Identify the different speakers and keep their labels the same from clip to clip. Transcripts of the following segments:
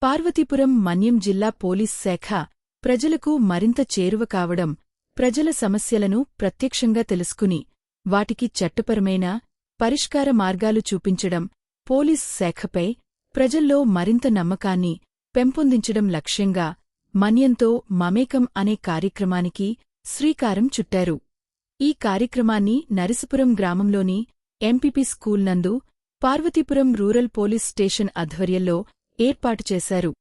Speaker 1: పార్వతీపురం మన్యం జిల్లా పోలీస్ శాఖ ప్రజలకు మరింత చేరువ కావడం, ప్రజల సమస్యలను ప్రత్యక్షంగా తెలుసుకుని వాటికి చట్టపరమైన పరిష్కార మార్గాలు చూపించడం పోలీస్ శాఖపై ప్రజల్లో మరింత నమ్మకాన్ని పెంపొందించడం లక్ష్యంగా మన్యంతో మమేకం అనే కార్యక్రమానికి శ్రీకారం చుట్టారు. ఈ కార్యక్రమాన్ని నరసపురం గ్రామంలోని ఎంపీపీ స్కూల్ నందు పార్వతీపురం రూరల్ పోలీస్ స్టేషన్ ఆధ్వర్యంలో ఏర్పాటు చేశారు.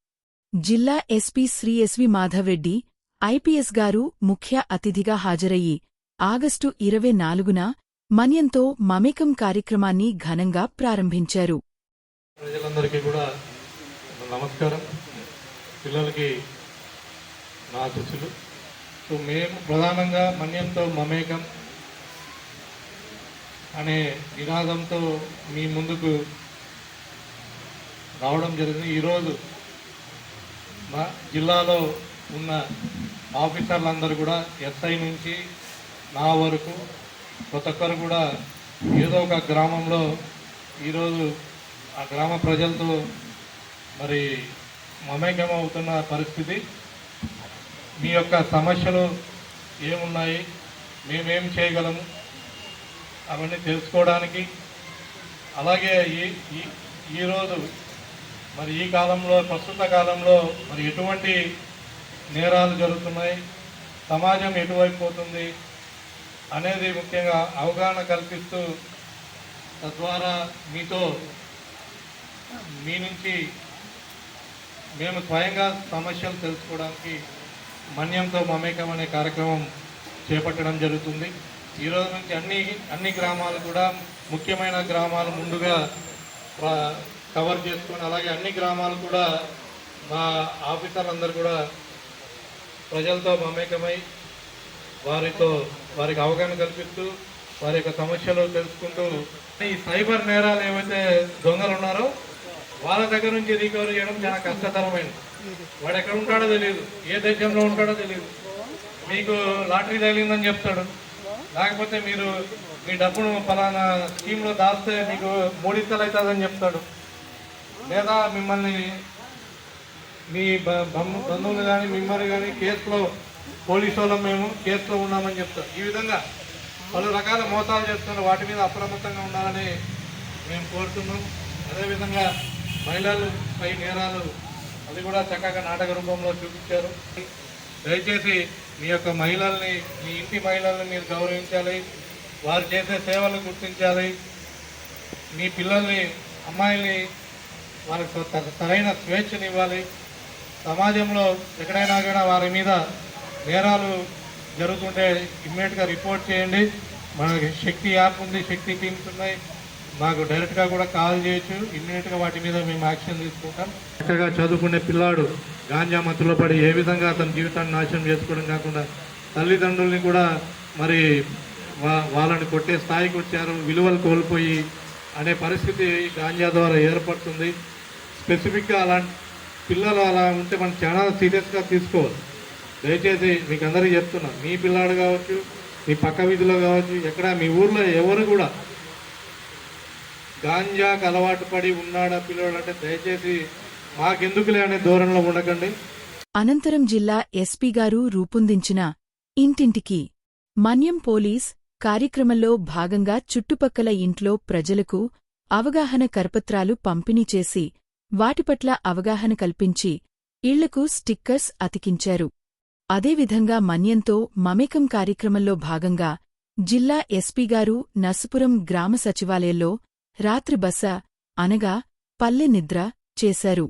Speaker 1: జిల్లా SP Shri S V Madhavareddy IPS గారు ముఖ్య అతిథిగా హాజరయ్యి ఆగస్టు 24న మన్యంతో మమేకం కార్యక్రమాన్ని ఘనంగా ప్రారంభించారు.
Speaker 2: ప్రజలందరికీ కూడా నమస్కారం. పిల్లలకి నా ఆశీస్సులు. మేము ప్రధానంగా మన్యంతో మమేకం అనే నినాదంతో మీ ముందుకు రావడం జరిగింది. ఈరోజు మా జిల్లాలో ఉన్న ఆఫీసర్లందరూ కూడా ఎస్ఐ నుంచి నా వరకు ప్రతి ఒక్కరు కూడా ఏదో ఒక గ్రామంలో ఈరోజు ఆ గ్రామ ప్రజలతో మరి మమేకం అవుతున్న పరిస్థితి. మీ యొక్క సమస్యలు ఏమున్నాయి, మేమేం చేయగలము అవన్నీ తెలుసుకోవడానికి, అలాగే ఈరోజు మరి ఈ కాలంలో ప్రస్తుత కాలంలో మరి ఎటువంటి నేరాలు జరుగుతున్నాయి, సమాజం ఎటువైపు పోతుంది అనేది ముఖ్యంగా అవగాహన కల్పిస్తూ తద్వారా మీ నుంచి మేము స్వయంగా సమస్యలు తెలుసుకోవడానికి మన్యంతో మమేకం అనే కార్యక్రమం చేపట్టడం జరుగుతుంది. ఈరోజు నుంచి అన్ని గ్రామాలు కూడా ముఖ్యమైన గ్రామాలు ముందుగా కవర్ చేసుకొని, అలాగే అన్ని గ్రామాలు కూడా మా ఆఫీసర్లందరూ కూడా ప్రజలతో మమేకమై వారికి అవగాహన కల్పిస్తూ వారి యొక్క సమస్యలు తెలుసుకుంటూ ఈ సైబర్ నేరాలు ఏవైతే దొంగలు ఉన్నారో వాళ్ళ దగ్గర నుంచి రికవరీ చేయడం చాలా కష్టతరమైనది. వాడు ఎక్కడ ఉంటాడో తెలియదు, ఏ దేశంలో ఉంటాడో తెలియదు. మీకు లాటరీ తగిలిందని చెప్తాడు, లేకపోతే మీరు మీ డబ్బును ఫలానా స్కీమ్లో దాస్తే మీకు 3 ఇత్తలు అవుతుందని చెప్తాడు, లేదా మిమ్మల్ని మీ బంధువులు కానీ మిమ్మల్ని కానీ కేసులో పోలీసు వాళ్ళం మేము కేసులో ఉన్నామని చెప్తారు. ఈ విధంగా పలు రకాల మోసాలు చేస్తున్నారు. వాటి మీద అప్రమత్తంగా ఉండాలని మేము కోరుతున్నాం. అదేవిధంగా మహిళలపై నేరాలు అది కూడా చక్కగా నాటక రూపంలో చూపించారు. దయచేసి మీ యొక్క మహిళల్ని, మీ ఇంటి మహిళల్ని మీరు గౌరవించాలి, వారు చేసే సేవలు గుర్తించాలి. మీ పిల్లల్ని, అమ్మాయిల్ని వారికి సరైన స్వేచ్ఛనివ్వాలి. సమాజంలో ఎక్కడైనా కూడా వారి మీద నేరాలు జరుగుతుంటే ఇమ్మీడియట్గా రిపోర్ట్ చేయండి. మనకి శక్తి యాప్ ఉంది, శక్తి టీమ్స్ ఉన్నాయి, మాకు డైరెక్ట్గా కూడా కాల్ చేయొచ్చు. ఇమ్మీడియట్గా వాటి మీద మేము యాక్షన్ తీసుకుంటాం. చక్కగా చదువుకునే పిల్లాడు గాంజా మత్తులో పడి ఏ విధంగా అతని జీవితాన్ని నాశనం చేసుకోవడం కాకుండా తల్లిదండ్రుల్ని కూడా మరి వాళ్ళని కొట్టే స్థాయికి వచ్చారు, విలువలు కోల్పోయి అనే పరిస్థితి గాంజా ద్వారా ఏర్పడుతుంది. స్పెసిఫిక్గా అలాంటి పిల్లలు అలా ఉంటే మనం చాలా సీరియస్గా తీసుకోవాలి. దయచేసి మీకు అందరికీ చెప్తున్నా, మీ పిల్లాడు కావచ్చు, మీ పక్క వీధిలో కావచ్చు, ఎక్కడ మీ ఊర్లో ఎవరు కూడా గాంజాకు అలవాటు పడి ఉన్నాడా పిల్లాడు అంటే దయచేసి మాకెందుకులే అనే ధోరణిలో ఉండకండి.
Speaker 1: అనంతరం జిల్లా ఎస్పీ గారు రూపొందించిన ఇంటింటికి మన్యం పోలీస్ కార్యక్రమంలో భాగంగా చుట్టుపక్కల ఇంట్లో ప్రజలకు అవగాహన కరపత్రాలు పంపిణీ చేసి వాటిపట్ల అవగాహన కల్పించి ఇళ్లకు స్టిక్కర్స్ అతికించారు. అదేవిధంగా మన్యంతో మమేకం కార్యక్రమంలో భాగంగా జిల్లా ఎస్పీ గారు నర్సపురం గ్రామ సచివాలయంలో రాత్రి బస అనగా పల్లె నిద్ర చేశారు.